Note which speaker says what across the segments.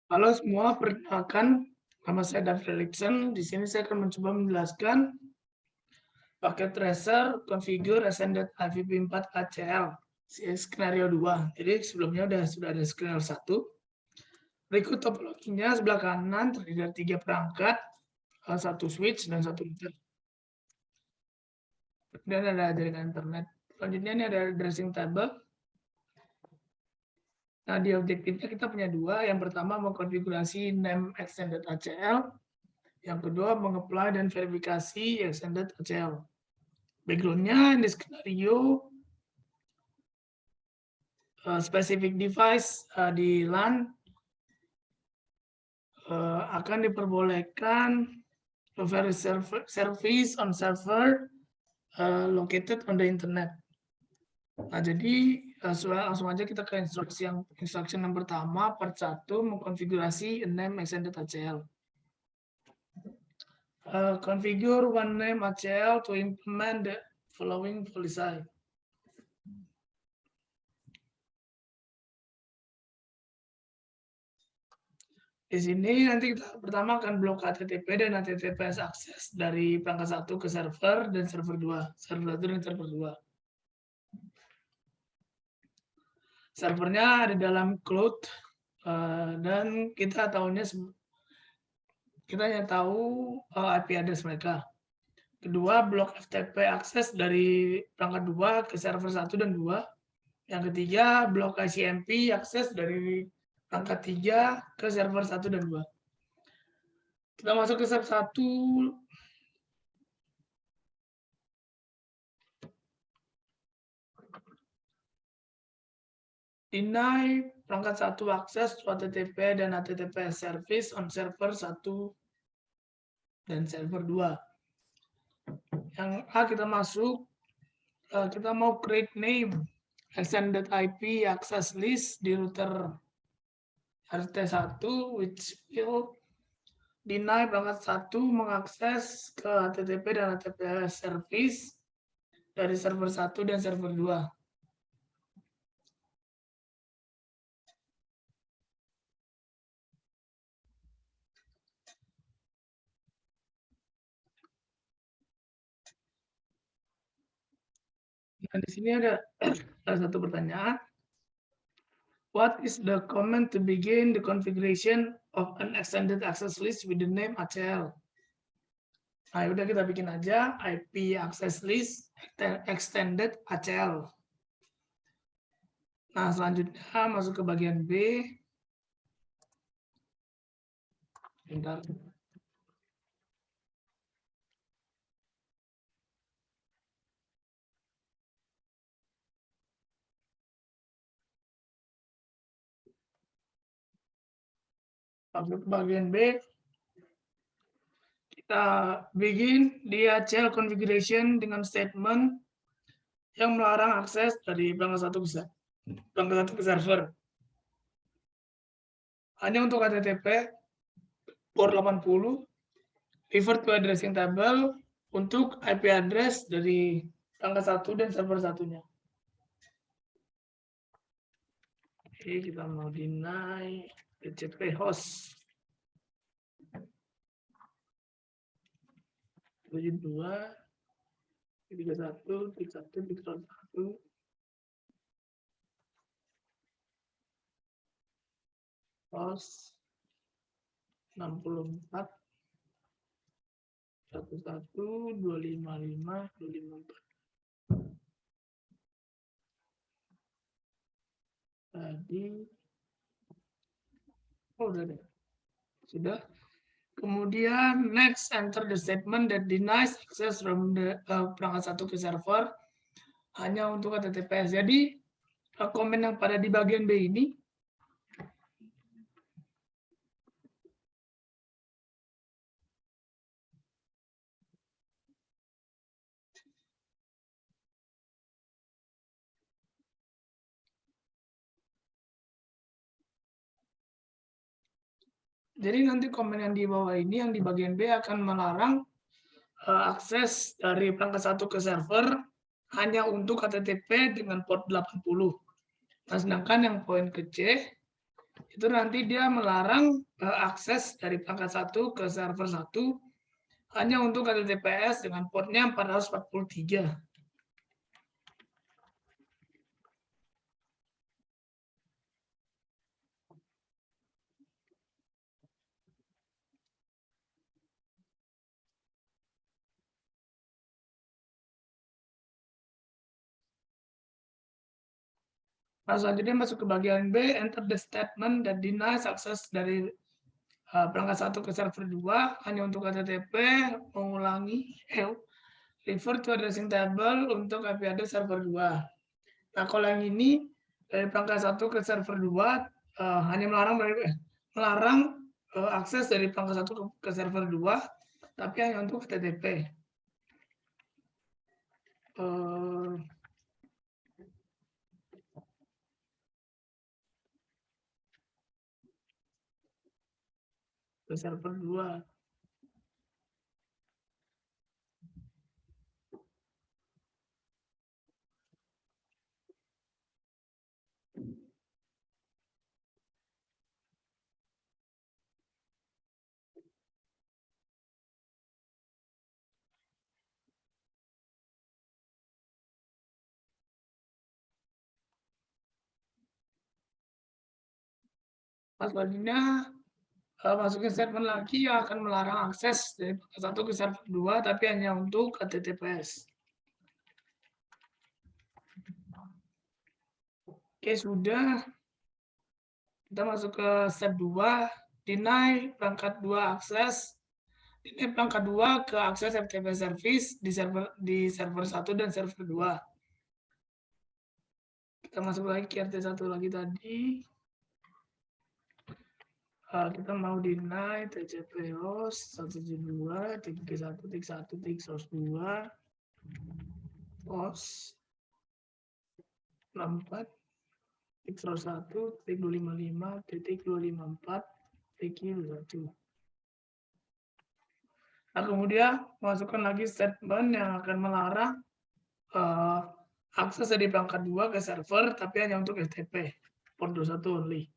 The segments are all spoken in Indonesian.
Speaker 1: Halo semua, perkenalkan nama saya David Felixson. Di sini saya akan mencoba menjelaskan paket tracer configure extended IVP 4 ACL skenario 2. Jadi sebelumnya sudah ada skenario 1. Berikut topologinya sebelah kanan terdiri dari 3 perangkat, 1 switch dan 1 router. Kemudian ada jaringan internet. Selanjutnya ini ada addressing table. Nah, di objektifnya kita punya 2. Yang pertama mengkonfigurasi name extended ACL. Yang kedua mengapply dan verifikasi extended ACL. Background-nya di skenario specific device di LAN akan diperbolehkan various service on server located on the internet. Nah, jadi langsung aja kita ke instruction yang pertama, part 1, mengkonfigurasi name extended ACL. Configure one name ACL to implement the following policy. Di sini nanti kita pertama akan blok HTTP dan HTTPS akses dari perangkat 1 ke server dan server 2. Server 1 dan server 2. Servernya ada dalam cloud dan kita hanya tahu IP address mereka. Kedua, blok FTP akses dari perangkat 2 ke server 1 dan 2. Yang ketiga, blok ICMP akses dari perangkat 3 ke server 1 dan 2. Kita masuk ke step 1. Deny perangkat 1 akses to HTTP dan HTTPS service on server 1 dan server 2. Yang A kita masuk, kita mau create name extended IP access list di router RT1 which will deny perangkat 1 mengakses ke HTTP dan HTTPS service dari server 1 dan server 2. Nah, di sini ada satu pertanyaan. What is the command to begin the configuration of an extended access list with the name ACL? Nah, udah kita bikin aja IP access list extended ACL. Nah, selanjutnya masuk ke bagian B. Bentar. Masuk ke bagian B. Kita bikin di ACL configuration dengan statement yang melarang akses dari perangkat 1 ke server. Hanya untuk HTTP port 80, revert to addressing table untuk IP address dari perangkat 1 dan server 1-nya. Oke, kita mau deny TCP host 72 31 31 31 host 64 11 255 254. Tadi udah deh. Sudah. Kemudian next enter the statement that denies access from the perangkat 1 ke server hanya untuk HTTPS. Jadi komen yang pada di bagian B ini jadi nanti komen yang di bawah ini yang di bagian B akan melarang akses dari perangkat 1 ke server hanya untuk HTTP dengan port 80. Nah, sedangkan yang poin ke C itu nanti dia melarang akses dari perangkat 1 ke server 1 hanya untuk HTTPS dengan portnya 443. Nah, selanjutnya masuk ke bagian B, enter the statement that denies access dari perangkat 1 ke server 2 hanya untuk HTTP, mengulangi refer to addressing table untuk IP address server 2. Nah, kalau yang ini dari perangkat 1 ke server 2 hanya melarang akses dari perangkat 1 ke server 2 tapi hanya untuk HTTP. Ke server 2. Pas selanjutnya masukin statement lagi yang akan melarang akses dari perangkat 1 ke server 2 tapi hanya untuk HTTPS. Oke, sudah. Kita masuk ke step 2, deny perangkat 2 akses. Deny perangkat 2 ke akses FTP service di server 1 dan server 2. Kita masuk lagi ke RT1 lagi tadi. Kita mau deny TCP host 172.1.1.1.source 2 host 64 1.255.254.1. Nah, kemudian masukkan lagi statement yang akan melarang akses dari perangkat 2 ke server, tapi hanya untuk FTP, port 21 only.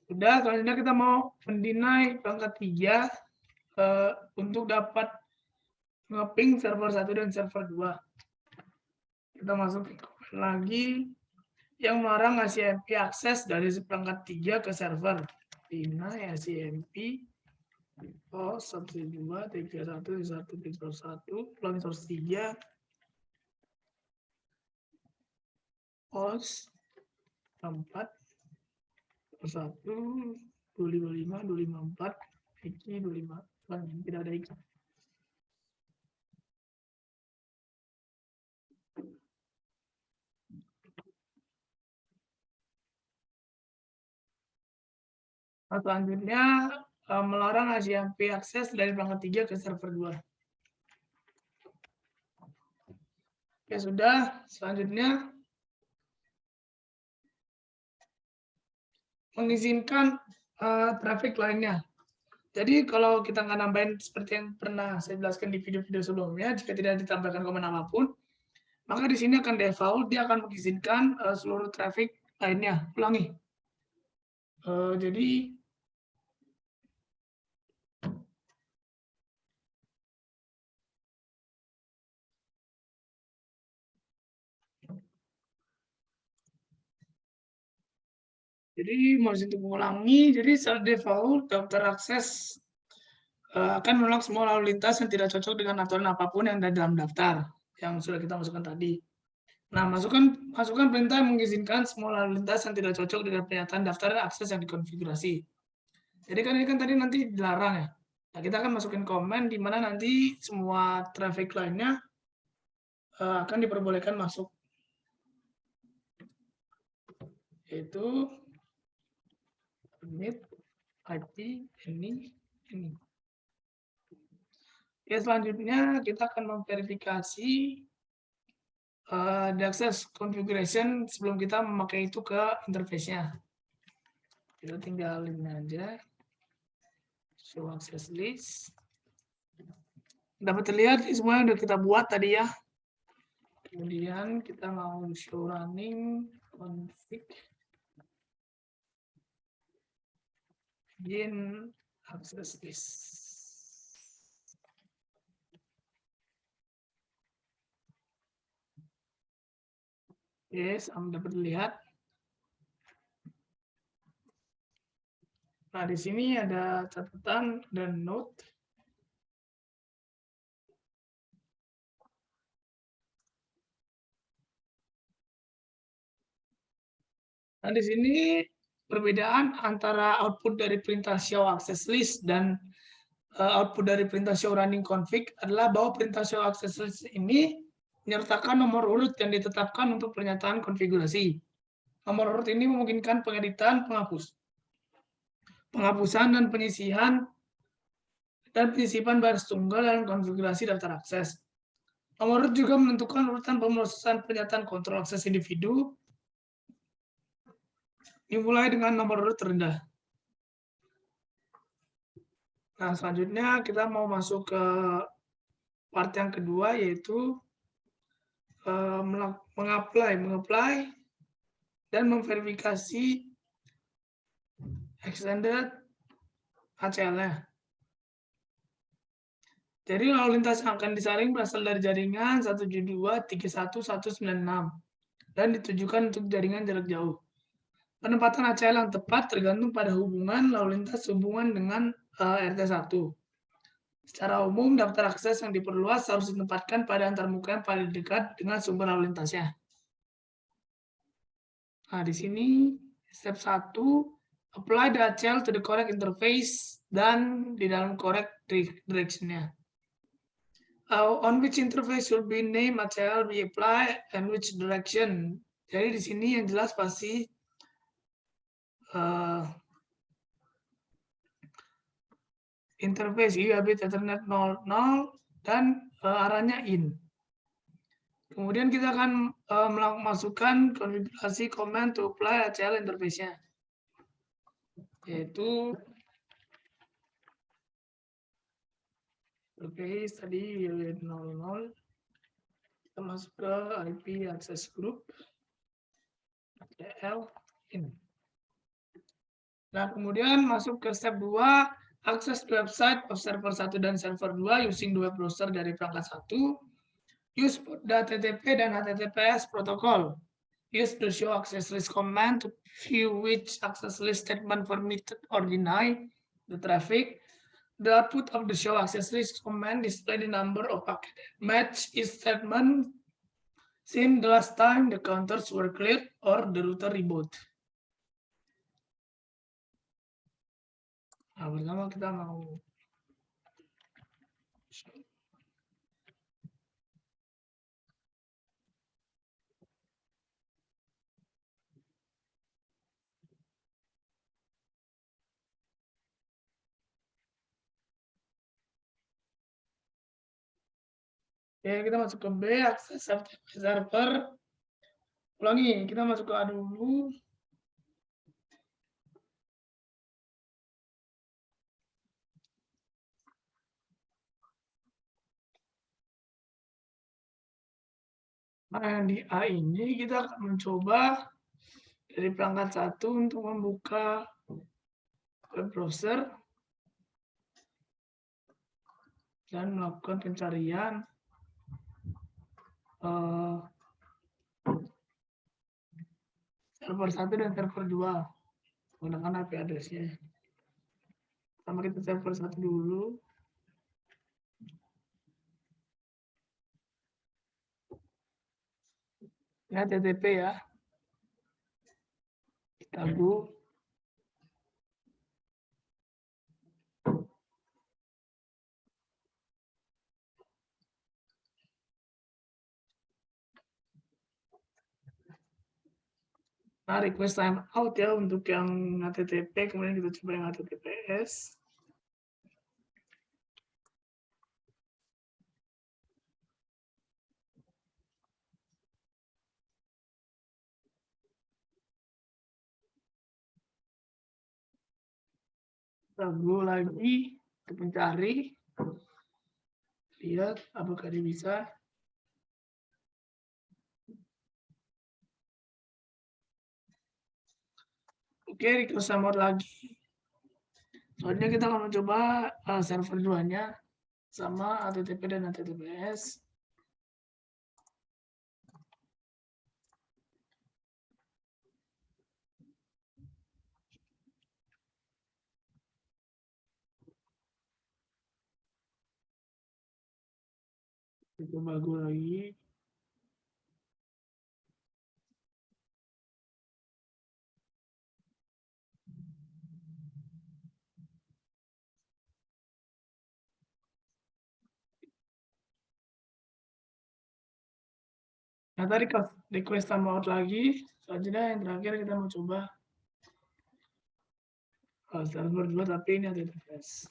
Speaker 1: Udah, selanjutnya kita mau mendeny perangkat 3 untuk dapat nge-ping server 1 dan server 2. Kita masukin lagi yang melarang ICMP akses dari perangkat 3 ke server. Deny ICMP host 172.1.1.1 pelan source 3 host 4 1 255 254 iki 25 tidak ada iki. Nah, selanjutnya melarang ICMP akses dari perangkat 3 ke server 2. Ya sudah, selanjutnya mengizinkan traffic lainnya. Jadi kalau kita nggak nambahin seperti yang pernah saya jelaskan di video-video sebelumnya, jika tidak ditambahkan komen apapun, maka di sini akan default, dia akan mengizinkan seluruh traffic lainnya. Ulangi. Jadi mau untuk mengulangi, jadi secara default daftar akses akan menolak semua lalu lintas yang tidak cocok dengan aturan apapun yang ada dalam daftar yang sudah kita masukkan tadi. Nah, masukkan perintah yang mengizinkan semua lalu lintas yang tidak cocok dengan pernyataan daftar akses yang dikonfigurasi. Jadi kan ini kan tadi nanti dilarang ya. Nah, kita akan masukin komen di mana nanti semua traffic lainnya akan diperbolehkan masuk. Yaitu permit IP ini. Ya, selanjutnya kita akan memverifikasi the access configuration sebelum kita memakai itu ke interface-nya. Kita tinggalin aja. Show access list. Dapat terlihat semua yang sudah kita buat tadi ya. Kemudian kita mau show running config begin access list. Oke, sampai dapat lihat. Nah, di sini ada catatan dan note. Nah, di sini perbedaan antara output dari perintah show access list dan output dari perintah show running config adalah bahwa perintah show access list ini menyertakan nomor urut yang ditetapkan untuk pernyataan konfigurasi. Nomor urut ini memungkinkan pengeditan, penghapusan dan penyisipan baris tunggal dan konfigurasi daftar akses. Nomor urut juga menentukan urutan pemrosesan pernyataan kontrol akses individu dimulai dengan nomor urut terendah. Nah, selanjutnya kita mau masuk ke part yang kedua, yaitu mengapply dan memverifikasi extended ACL-nya. Jadi lalu lintas yang akan disaring berasal dari jaringan 172.31.196 dan ditujukan untuk jaringan jarak jauh. Penempatan ACL yang tepat tergantung pada hubungan lalu lintas hubungan dengan RT1. Secara umum, daftar akses yang diperluas harus ditempatkan pada antarmuka yang paling dekat dengan sumber lalu lintasnya. Nah, di sini step 1, apply the ACL to the correct interface dan di dalam correct direction-nya. On which interface should be name ACL be apply and which direction. Jadi di sini yang jelas pasti interface gigabit Ethernet 00 dan arahnya in. Kemudian kita akan masukkan konfigurasi command to apply ACL interface-nya, yaitu interface tadi 00. Kita masuk ke IP access group ACL in. Nah, kemudian masuk ke step 2, akses website of server 1 dan server 2 using the web browser dari perangkat 1. Use HTTP dan HTTPS protocol. Use the show access list command to view which access list statement permitted or deny the traffic. The output of the show access list command display the number of packet match each statement since the last time the counters were cleared or the router reboot. Nah, pertama kita mau ya, kita masuk ke B, akses server. Ulangi, kita masuk ke A dulu. Nah, di A ini kita akan mencoba dari perangkat 1 untuk membuka web browser dan melakukan pencarian server 1 dan server 2 menggunakan IP address-nya. Pertama kita server 1 dulu. Ini HTTP ya. Kita bu. Nah, request timeout ya untuk yang HTTP, kemudian kita coba yang HTTPS. Ragu lagi untuk mencari, lihat apakah dia bisa. Oke, request sama lagi. Soalnya kita akan mencoba server 2-nya sama HTTP dan HTTPS. Kita coba lagi. Nah, tadi request timeout lagi. Selanjutnya yang terakhir kita mau coba server 2 tapi ini HTTPS.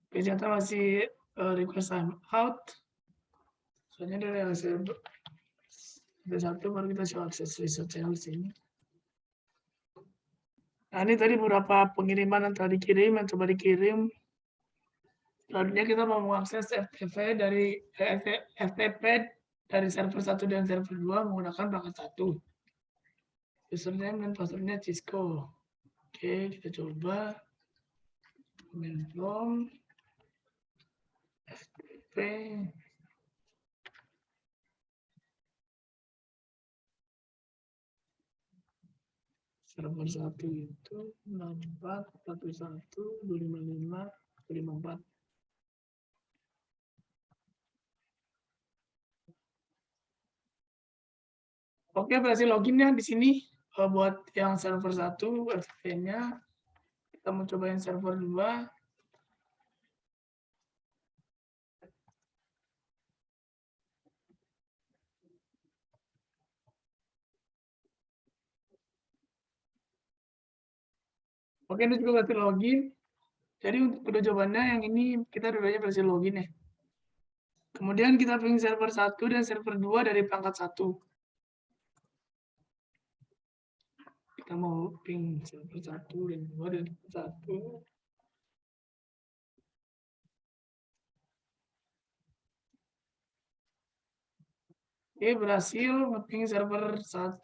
Speaker 1: Ternyata masih request timeout. Soalnya dari hasil satu baru kita show akses research di sini. Nah, ini tadi beberapa pengiriman yang telah dikirim, yang coba dikirim. Selanjutnya kita mau mengakses FTP dari server 1 dan server 2 menggunakan perangkat 1. Username dan passwordnya Cisco. Oke, kita coba. From FTP server 1 itu 64.1.255.154. Oke, berhasil loginnya di sini. Buat yang server 1 FTP-nya, kita mau coba yang server 2. Oke, ini juga berhasil login. Jadi untuk kedua jawabannya yang ini kita dua-duanya berhasil login ya. Kemudian kita ping server 1 dan server 2 dari perangkat 1. Kita mau ping server 1 dan 2 dari perangkat 1. Oke, berhasil nge-ping server 1.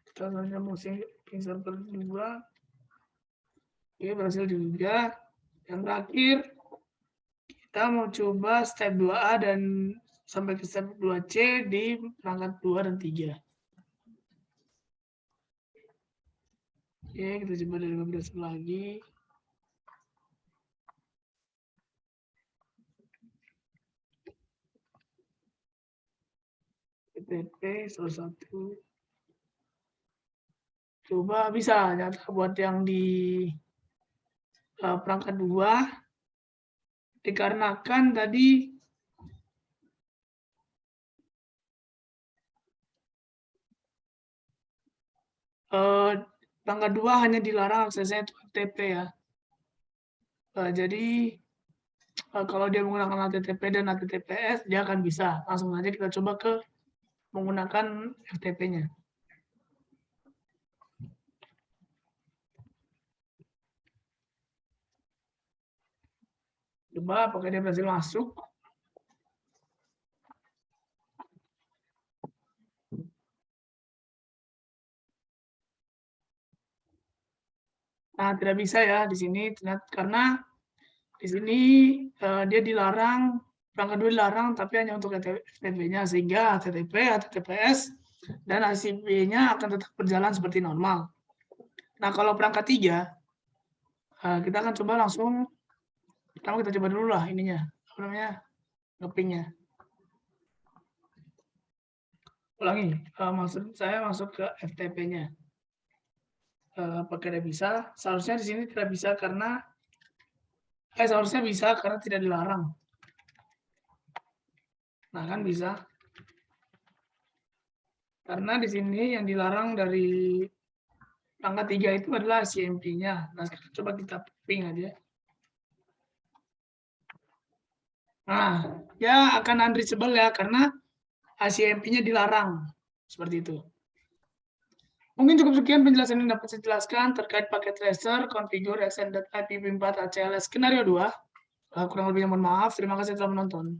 Speaker 1: Kita hanya mau ping server 2. Oke, berhasil juga. Yang terakhir, kita mau coba step 2A dan sampai ke step 2C di perangkat 2 dan 3. Oke, kita coba dari beberapa lagi. PTP salah satu. Coba bisa nyata buat yang di perangkat 2. Dikarenakan tadi perangkat 2 hanya dilarang aksesnya itu HTTP ya. Jadi kalau dia menggunakan HTTP dan HTTPS, dia akan bisa. Langsung saja kita coba ke menggunakan FTP-nya. Coba apakah dia berhasil masuk. Nah, tidak bisa ya di sini karena di sini dia dilarang, perangkat 2 dilarang, tapi hanya untuk FTP-nya, sehingga HTTP, HTTPS, dan HTTP-nya akan tetap berjalan seperti normal. Nah, kalau perangkat 3, kita akan coba langsung, pertama kita coba dulu lah ininya, apa namanya, nge-ping-nya. Ulangi, maksud saya masuk ke FTP-nya. Apakah tidak bisa? Seharusnya di sini tidak bisa karena seharusnya bisa karena tidak dilarang. Nah, kan bisa. Karena di sini yang dilarang dari perangkat 3 itu adalah CMP-nya. Nah, sekarang coba kita ping aja. Nah, ya akan unreachable ya karena CMP-nya dilarang. Seperti itu. Mungkin cukup sekian penjelasan yang dapat saya jelaskan terkait paket tracer, configure, extended IPv4 ACLS skenario 2. Kurang lebihnya mohon maaf. Terima kasih telah menonton.